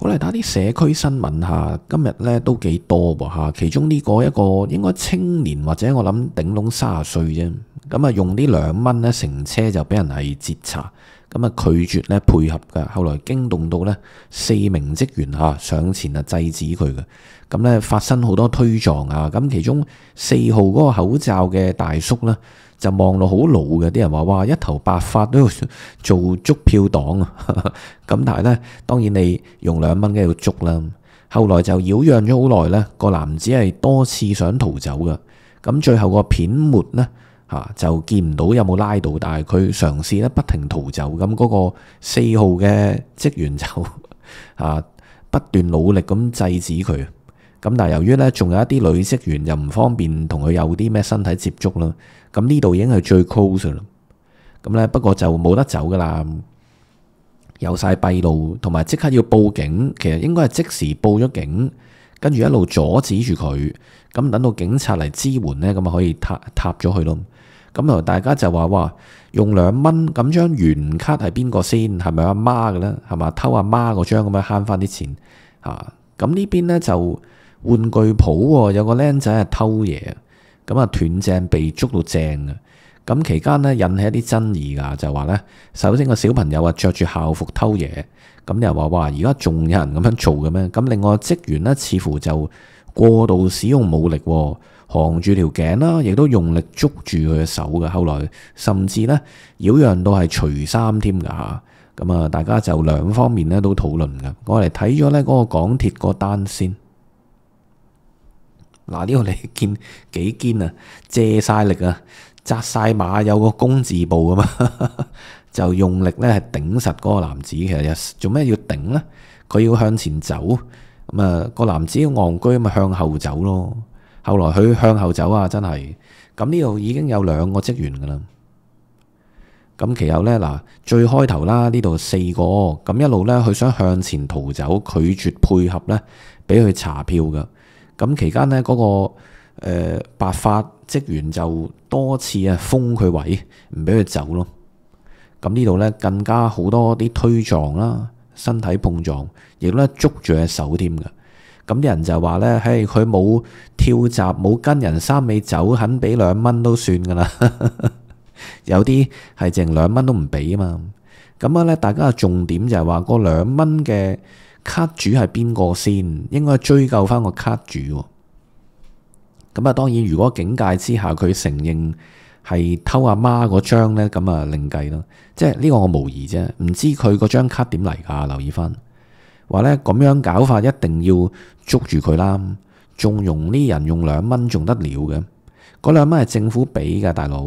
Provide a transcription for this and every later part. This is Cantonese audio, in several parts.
我嚟打啲社區新聞下，今日咧都幾多喎嚇。其中呢個一個應該青年或者我諗頂籠30歲啫，咁啊用呢2蚊咧乘車就俾人係截查，咁啊拒絕咧配合㗎。後來驚動到咧4名職員嚇上前啊制止佢嘅，咁咧發生好多推撞啊。咁其中4號嗰個口罩嘅大叔咧，就望落好老嘅，啲人話哇一頭白髮都要做捉票黨啊！咁但係咧，當然你用2蚊嘅要捉啦。後來就擾攘咗好耐咧，個男子係多次想逃走嘅。咁最後個片末咧就見唔到有冇拉到，但係佢嘗試咧不停逃走。咁嗰個4號嘅職員就不斷努力咁制止佢。咁但係由於咧仲有一啲女職員又唔方便同佢有啲咩身體接觸啦，咁呢度已經係最 close 啦。咁咧不過就冇得走噶啦，有晒閉路，同埋即刻要報警。其實應該係即時報咗警，跟住一路阻止住佢。咁等到警察嚟支援咧，咁啊可以踏咗佢咯。咁啊大家就話哇，用2蚊咁張原卡係邊個先？係咪阿媽嘅咧？係嘛，偷阿媽嗰張咁樣慳翻啲錢啊？咁呢邊咧就玩具鋪有個僆仔係偷嘢，咁啊斷正被捉到正嘅。咁期間咧引起一啲爭議㗎，就話咧首先個小朋友啊着住校服偷嘢，咁又話哇而家仲有人咁樣做嘅咩？咁另外職員咧似乎就過度使用武力，扛住條頸啦，亦都用力捉住佢嘅手嘅。後來甚至咧擾攘到係除衫添㗎嚇。咁啊大家就兩方面咧都討論㗎。我嚟睇咗咧嗰個港鐵個單先。嗱，呢個你見幾堅啊，借晒力啊，紮晒馬，有個工字步咁嘛，就用力咧係頂實嗰個男子。其實做咩要頂呢？佢要向前走，咁啊個男子要戇居咪向後走咯。後來佢向後走啊，真係咁呢度已經有2個職員噶啦。咁其後咧嗱，最開頭啦，呢度4個，咁一路咧佢想向前逃走，拒絕配合咧，俾佢查票噶。咁期間呢，嗰個白髮職員就多次封佢位，唔俾佢走咯。咁呢度呢，更加好多啲推撞啦，身體碰撞，亦都咧捉住隻手添㗎。咁啲人就話呢，嘿，佢冇跳閘，冇跟人3尾走，肯俾2蚊都算噶啦。有啲係淨2蚊都唔俾啊嘛。咁咧，大家嘅重點就係話個2蚊嘅卡主係邊個先？應該追究翻個卡主。咁啊，當然如果警戒之下佢承認係偷阿媽嗰張呢，咁啊另計咯。即係呢個我無疑啫，唔知佢嗰張卡點嚟㗎？留意翻話呢，咁樣搞法一定要捉住佢啦。縱容呢人用2蚊仲得了嘅？嗰2蚊係政府俾㗎，大佬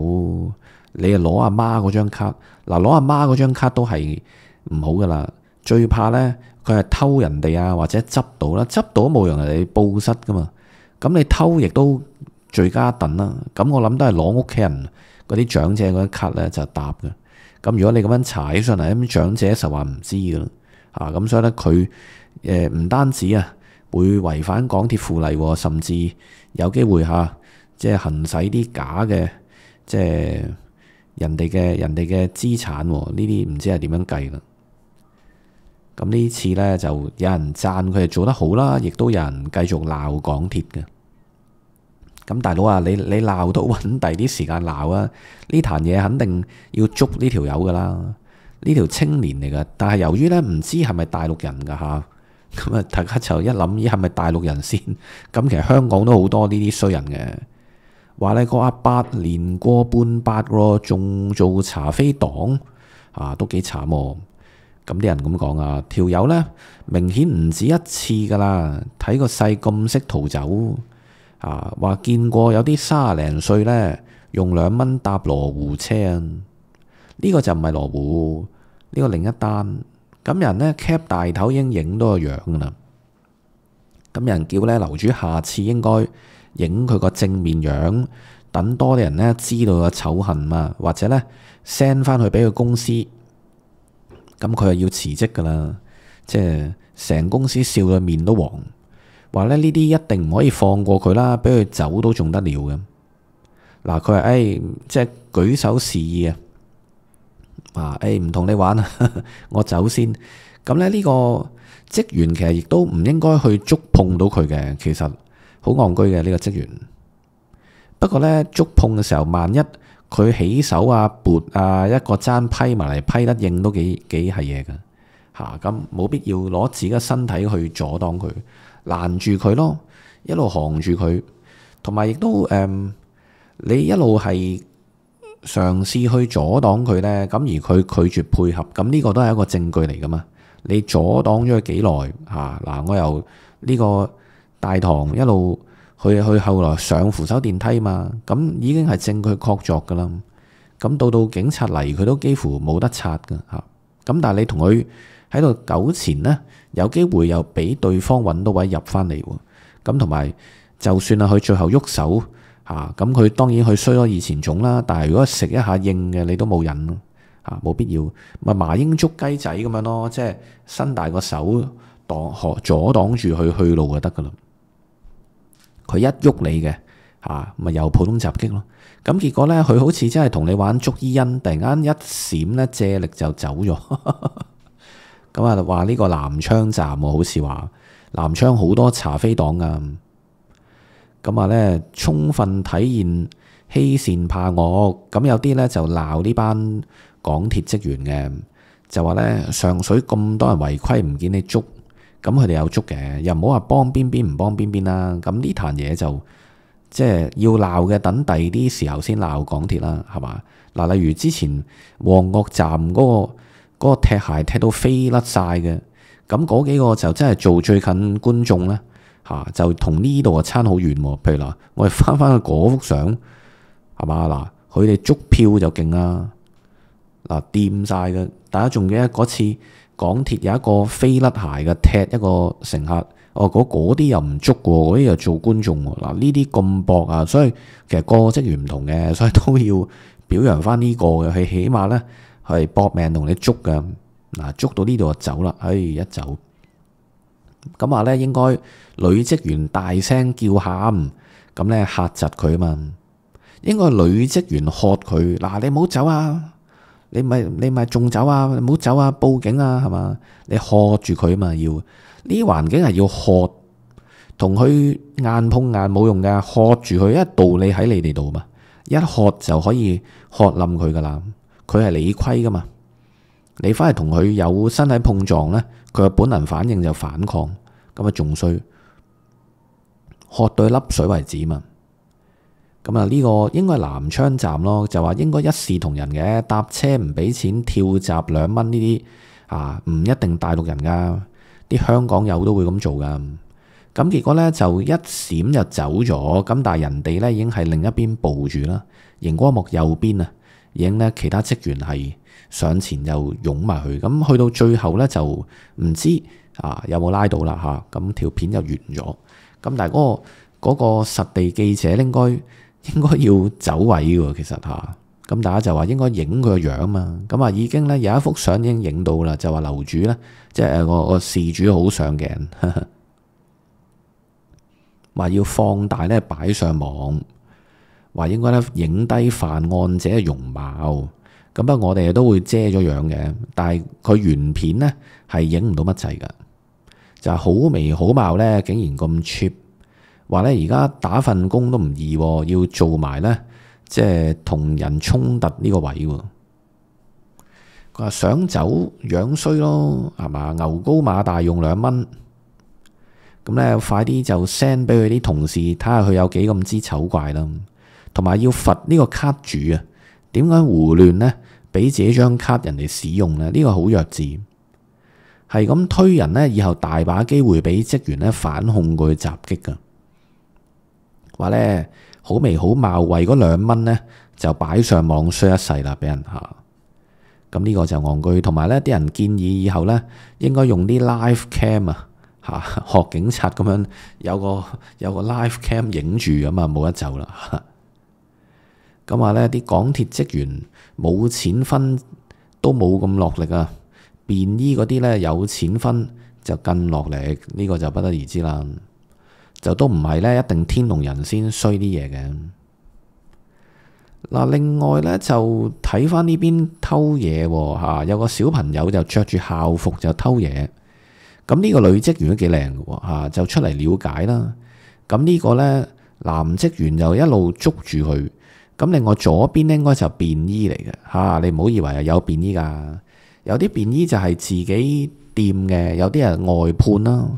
你啊攞阿媽嗰張卡嗱，攞阿媽嗰張卡都係唔好㗎啦。最怕呢，佢係偷人哋啊，或者執到啦，執到都冇用，人哋報失噶嘛。咁你偷亦都罪加一等啦。咁我諗都係攞屋企人嗰啲長者嗰啲卡咧就答嘅。咁如果你咁樣查起上嚟，咁長者實話唔知噶啦。咁所以咧佢唔單止會違反港鐵附例，甚至有機會即係行使啲假嘅即係人哋嘅資產，呢啲唔知係點樣計啦。咁呢次呢，就有人讚佢係做得好啦，亦都有人繼續鬧港鐵嘅。咁大佬啊，你鬧都揾第啲時間鬧啊！呢壇嘢肯定要捉呢條友噶啦，呢條青年嚟噶。但係由於呢，唔知係咪大陸人噶嚇，咁啊大家就一諗咦係咪大陸人先？咁其實香港都好多呢啲衰人嘅。話呢個阿伯年過半百咯，仲做查飛黨都幾慘喎。咁啲人咁講啊，條友呢明顯唔止一次噶啦，睇個勢咁識逃走話見過有啲30零歲呢用2蚊搭羅湖車啊，呢個就唔係羅湖，呢個另一單。咁人呢 cap 大頭已經影到個樣噶啦，咁人叫呢樓主下次應該影佢個正面樣，等多啲人呢知道個醜行嘛，或者呢 send 翻去俾佢公司。咁佢又要辭職噶啦，即係成公司笑到面都黃，話咧呢啲一定唔可以放過佢啦，俾佢走都仲得了嘅。嗱，佢話即係舉手示意唔同你玩啊，我走先。咁咧呢個職員其實亦都唔應該去觸碰到佢嘅，其實好戇居嘅呢個職員。不過咧觸碰嘅時候，萬一佢起手啊、撥啊，一個踭批埋嚟批得應都幾係嘢㗎嚇。咁冇必要攞自己嘅身體去阻擋佢，攔住佢咯，一路行住佢，同埋亦都你一路係嘗試去阻擋佢咧，咁而佢拒絕配合，咁呢個都係一個證據嚟噶嘛。你阻擋咗佢幾耐嚇？嗱，我由呢個大堂一路去後來上扶手電梯嘛，咁已經係證據確鑿噶啦。咁到警察嚟，佢都幾乎冇得拆噶嚇。咁但係你同佢喺度糾纏呢，有機會又俾對方揾到位入翻嚟喎。咁同埋就算係佢最後喐手嚇，咁佢當然佢衰咗以前種啦。但係如果食一下應嘅，你都冇癮咯嚇，冇必要咪麻鷹捉雞仔咁樣咯，即係伸大個手阻擋住佢去路就得噶啦。佢一喐你嘅嚇，咪又普通襲擊咯。咁結果咧，佢好似真係同你玩捉伊恩，突然間一閃咧，借力就走咗。咁啊話呢個南昌站喎，好似話南昌好多查飛黨啊。咁啊咧，充分體現欺善怕惡。咁有啲咧就鬧呢班港鐵職員嘅，就話咧上水咁多人違規唔見你捉，咁佢哋有捉嘅，又唔好話幫邊邊唔幫邊邊啦。咁呢壇嘢就即係要鬧嘅，等第二啲時候先鬧港鐵啦，係嘛？嗱，例如之前旺角站嗰個踢鞋踢到飛甩晒嘅，咁嗰幾個就真係做最近觀眾咧嚇，就同呢度啊差好遠喎。譬如嗱，我哋翻去嗰幅相係嘛嗱，佢哋捉票就勁啦，嗱掂晒嘅。大家仲記得嗰次港鐵有一個飛甩鞋嘅踢一個乘客。嗰啲又唔捉喎，嗰啲又做觀眾喎。嗱，呢啲咁薄啊，所以其實個職員唔同嘅，所以都要表揚翻呢個嘅。佢起碼咧係搏命同你捉嘅。嗱，捉到呢度就走啦，一走咁話咧，應該女職員大聲叫喊，咁咧嚇窒佢啊嘛。應該女職員喝佢，嗱，你唔好走啊！你咪仲走啊！唔好走啊！報警啊，係嘛？你喝住佢啊嘛，要。呢啲環境係要喝，同佢硬碰硬冇用㗎，喝住佢，因為道理喺你哋度嘛，一喝就可以喝冧佢噶啦。佢係理虧噶嘛，你翻嚟同佢有身體碰撞咧，佢嘅本能反應就反抗，咁啊仲衰，喝到粒水為止嘛。咁啊呢個應該係南昌站咯，就話應該一視同仁嘅，搭車唔俾錢跳閘2蚊呢啲啊，唔一定大陸人噶。啲香港友都會咁做噶，咁結果咧就一閃就走咗，咁但係人哋咧已經係另一邊捕住啦，熒光幕右邊啊，已經咧其他職員係上前又擁埋去，咁去到最後咧就唔知啊有冇拉到啦嚇，咁條片就完咗，咁但係嗰個實地記者應該要走位喎，其實嚇。咁大家就話應該影佢個樣嘛，咁啊已經咧有一幅相已經影到啦，就話樓主咧，即係個事主好上鏡，話要放大咧擺上網，話應該咧影低犯案者嘅容貌。咁不過我哋都會遮咗樣嘅，但係佢原片咧係影唔到乜滯噶，就係好眉好貌咧，竟然咁 cheap，話咧而家打份工都唔易，要做埋咧。即係同人衝突呢個位喎，佢話想走樣衰咯，係嘛？牛高馬大用2蚊，咁咧快啲就 send 俾佢啲同事睇下佢有幾咁之醜怪啦，同埋要罰呢個卡主啊，點解胡亂呢？俾自己張卡人哋使用呢？呢個好弱智，係咁推人呢，以後大把機會俾職員咧反控佢襲擊噶，話咧。好眉好貌，為嗰2蚊咧就擺上網衰一世啦，俾人嚇。咁呢個就戇居，同埋咧啲人建議以後咧應該用啲 live cam 啊嚇，學警察咁樣有個 live cam 影住咁啊，冇得走啦。咁話咧啲港鐵職員冇錢分都冇咁落力啊，便衣嗰啲咧有錢分就更落力，呢個就不得而知啦。就都唔係咧，一定天龍人先衰啲嘢嘅。嗱，另外咧就睇翻呢邊偷嘢喎嚇，有個小朋友就着住校服就偷嘢。咁呢個女職員都幾靚嘅喎嚇，就出嚟了解啦。咁呢個咧男職員就一路捉住佢。咁另外左邊咧應該就便衣嚟嘅嚇，你唔好以為係有便衣㗎，有啲便衣就係自己掂嘅，有啲係外判啦，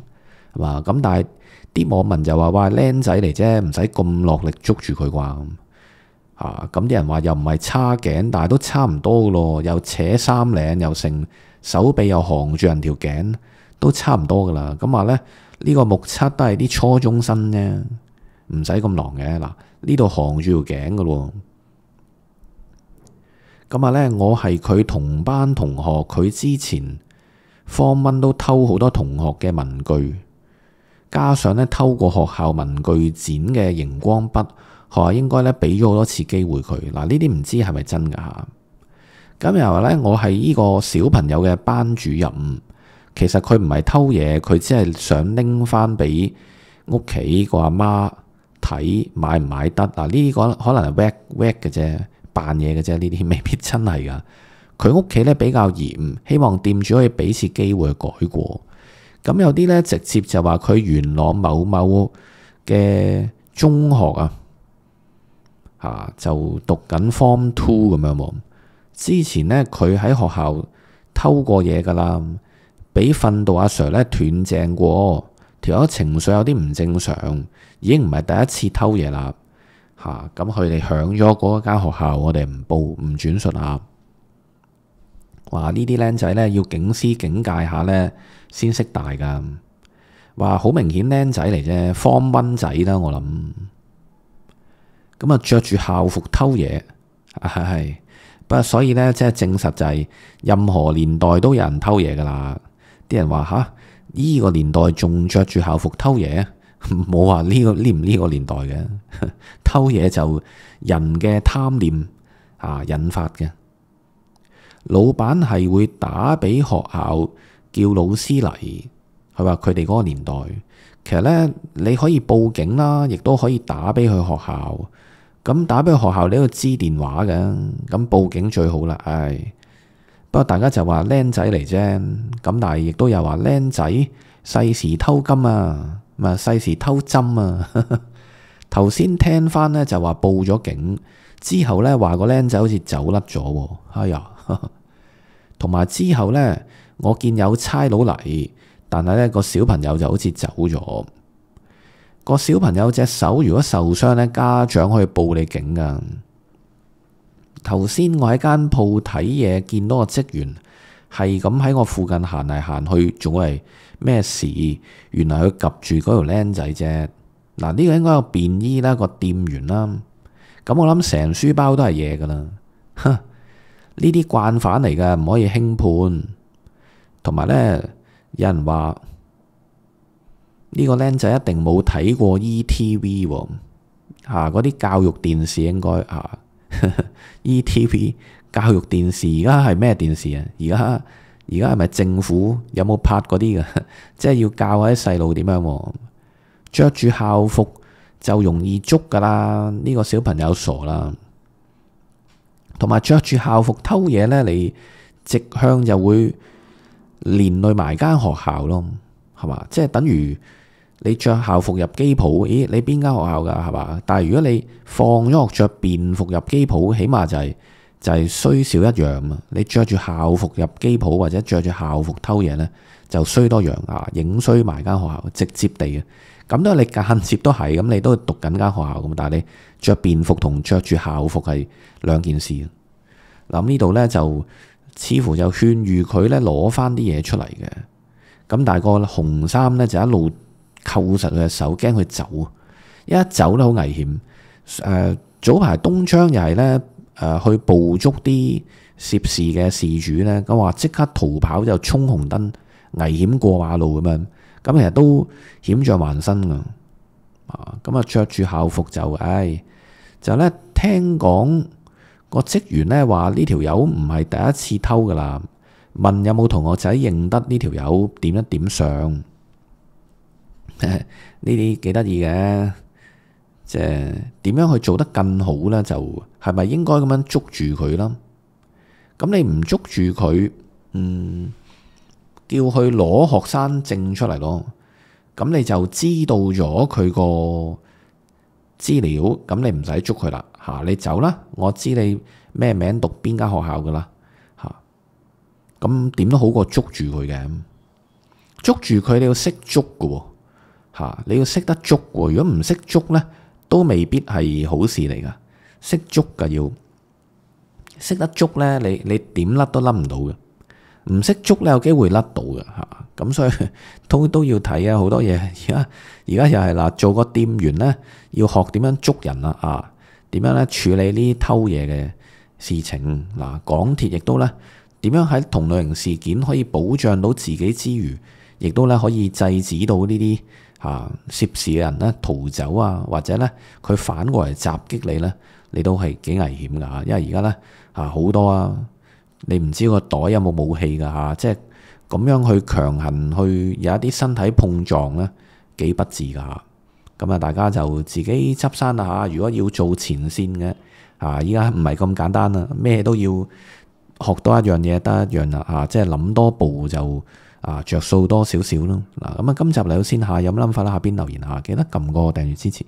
係嘛？咁但係啲網民就話：哇，僆仔嚟啫，唔使咁落力捉住佢啩。咁啲人話又唔係叉頸，但係都差唔多嘅咯，又扯衫領，又成手臂又扛住人條頸，都差唔多噶啦。咁話咧呢個目測都係啲初中生啫，唔使咁狼嘅。嗱，呢度扛住條頸嘅咯。咁話咧，我係佢同班同學，佢之前Form 1都偷好多同學嘅文具，加上咧偷過學校文具展嘅熒光筆。學校應該咧俾咗好多次機會佢。嗱，呢啲唔知係咪真㗎嚇？咁又話咧，我係呢個小朋友嘅班主任，其實佢唔係偷嘢，佢只係想拎翻俾屋企個阿媽睇買唔買得。嗱，呢啲可能係 whack 嘅啫，扮嘢嘅啫，呢啲未必真係㗎。佢屋企咧比較嚴，希望店主可以俾次機會去改過。咁有啲咧直接就話佢元朗某某嘅中學就讀緊 Form 2咁樣喎。之前呢，佢喺學校偷過嘢噶啦，俾訓導阿 Sir 咧斷正過，條友情緒有啲唔正常，已經唔係第一次偷嘢啦。咁佢哋響咗嗰間學校，我哋唔報唔轉述啊。話呢啲僆仔咧要警司警戒下咧先識大噶。話好明顯僆仔嚟啫，Form 1仔啦，我諗。咁着住校服偷嘢，係，不過所以咧，即係證實就係任何年代都有人偷嘢噶啦。啲人話吓，呢個年代仲着住校服偷嘢，冇話呢個呢個年代嘅偷嘢就人嘅貪念引發嘅。老闆係會打俾學校叫老師嚟，佢話佢哋嗰個年代，其實咧你可以報警啦，亦都可以打俾佢學校。咁打俾學校你都知電話嘅，咁報警最好啦。不過大家就話僆仔嚟啫，咁但係亦都有話僆仔細時偷金啊，咪細時偷針啊。頭先聽翻呢就話報咗警之後呢，話個僆仔好似走甩咗。哎呀，同埋之後呢，我見有差佬嚟，但係呢個小朋友就好似走咗。個小朋友隻手如果受傷咧，家長可以報你警噶。頭先我喺間鋪睇嘢，見到個職員係咁喺我附近行嚟行去，仲係咩事？原來佢及住嗰條僆仔啫。嗱，呢個應該有便衣啦，個店員啦。咁我諗成書包都係嘢噶啦。呢啲慣犯嚟噶，唔可以輕判。同埋咧，有人話。呢個僆仔一定冇睇過 ETV 喎，嗰啲教育電視應該ETV 教育電視而家係咩電視啊？而家係咪政府有冇拍嗰啲嘅？即係要教下啲細路點樣着住校服就容易捉噶啦。呢個小朋友傻啦，同埋着住校服偷嘢呢，你直向就會連累埋間學校咯，係嘛？即係等於。你着校服入機鋪，咦？你邊間學校㗎？係嘛？但係如果你放咗學着便服入機鋪，起碼就係衰少一樣啊！你着住校服入機鋪或者着住校服偷嘢呢，就衰多樣影衰埋間學校，直接地嘅。咁都係你間接都係，咁你都讀緊間學校咁，但係你着便服同着住校服係兩件事。嗱，呢度呢，就似乎就勸喻佢呢攞翻啲嘢出嚟嘅。咁但係個紅衫呢，就一路扣實佢嘅手，驚佢走，一走都好危險。早排東張又係咧，去捕捉啲涉事嘅事主咧，咁話即刻逃跑就衝紅燈，危險過馬路咁樣，咁其實都險象環生噶。咁着住校服就咧聽講個職員咧話呢條友唔係第一次偷噶啦，問有冇同學仔認得呢條友，點一點相。呢啲幾得意嘅，即係點樣去做得更好呢？就係咪應該咁樣捉住佢啦？咁你唔捉住佢，叫佢攞學生證出嚟咯。咁你就知道咗佢個資料，咁你唔使捉佢啦。你走啦，我知你咩名，讀邊間學校噶啦。咁點都好過捉住佢嘅。捉住佢你要識捉嘅喎，你要識得捉喎。如果唔識捉呢，都未必係好事嚟噶。識捉噶，要識得捉呢，你點甩都甩唔到嘅。唔識捉呢，有機會甩到嘅。咁所以都要睇啊，好多嘢。而家又係啦，做個店員呢，要學點樣捉人啦，點樣咧處理呢啲偷嘢嘅事情。港鐵亦都咧點樣喺同類型事件可以保障到自己之餘，亦都咧可以制止到呢啲涉事嘅人咧逃走啊，或者咧佢反過嚟襲擊你咧，你都係幾危險噶。因為而家咧好多你唔知個袋有冇武器噶，即係咁樣去強行去有一啲身體碰撞咧，幾不智噶。咁大家就自己執生啦。如果要做前線嘅，依家唔係咁簡單啦，咩都要學多一樣嘢得一樣啦。即係諗多步就着數多少少咯。咁今集嚟到先，有乜諗法啦？下邊留言下，記得撳個訂閱支持。